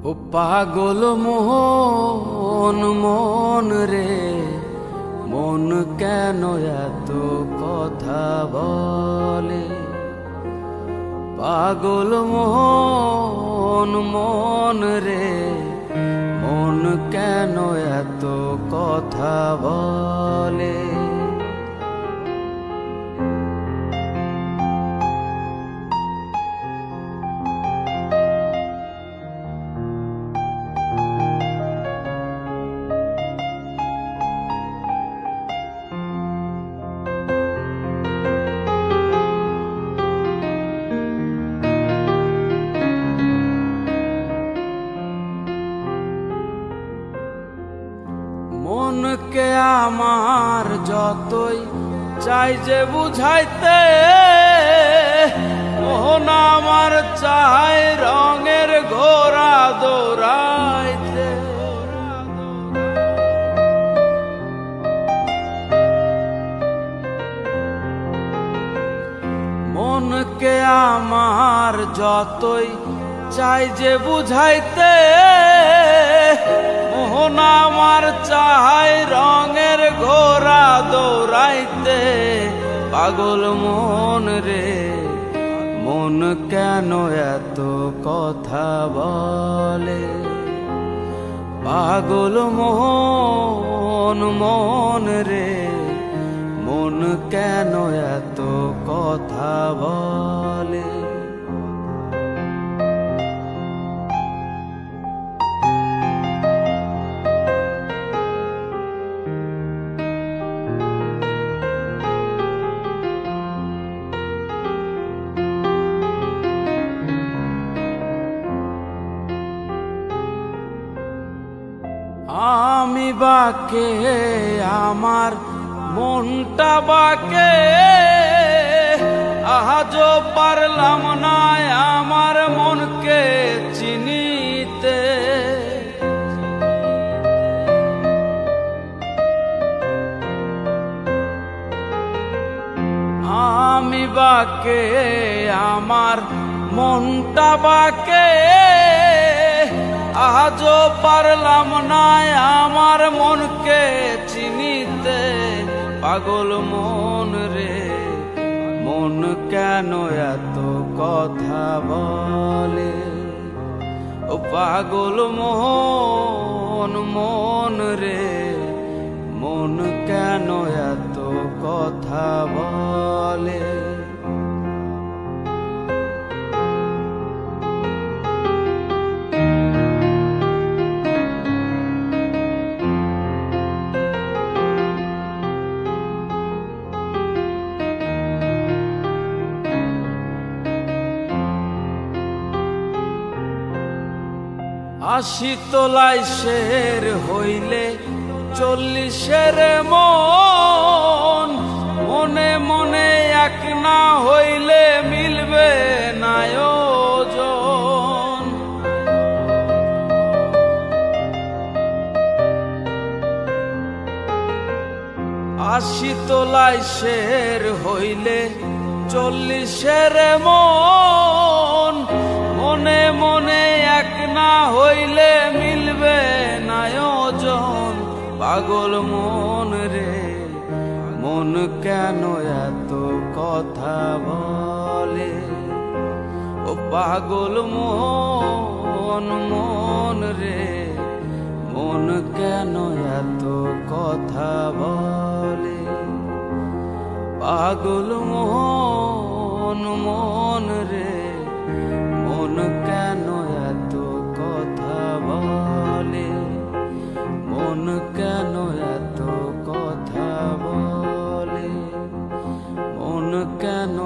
ও পাগল মোহন মন রে, মন কেন এত কথা বলে? পাগল মোহন মন রে, মন কেন এত কথা বলে? মনকে আমার যতই চাই যে বুঝাইতে, মোহন আমার চাই রঙের ঘোড়া দৌড়াইতে। মনকে আমার যতই চাই যে বুঝাইতে, মোহন আমার চাই রঙের ঘোড়া দৌড়াইতে। পাগল মন রে, মন কেন এত কথা বলে? পাগল মোহন মন রে, মন কেন এত কথা বলে? আমি বাকে আমার মনটা বাকে, আজও পারলাম না আমার মনকে চিনিতে। আমি বাকে আমার মনটা বাকে, আজও পারলাম না আমার মনকে চিনিতে। পাগল মন রে, মন কেন এত কথা বলে? ও পাগল মোহন মন রে, মন কেন এত কথা বলে? আশি তোলাই শের হইলে 40-এর মন, মনে মনে এক না হইলে মিলবে না ওজন। আশি তোলাই শের হইলে 40-এর মন, মনে মনে এক না হইলে মিলবে না ওজন। পাগল মন রে, মন কেন এত কথা বলে? ও পাগল মোহন মন রে, মন কেন এত কথা বলে? পাগল মোহন মন রে, মন কেন এত কথা বলে? মন কেন এত কথা বলে? মন কেন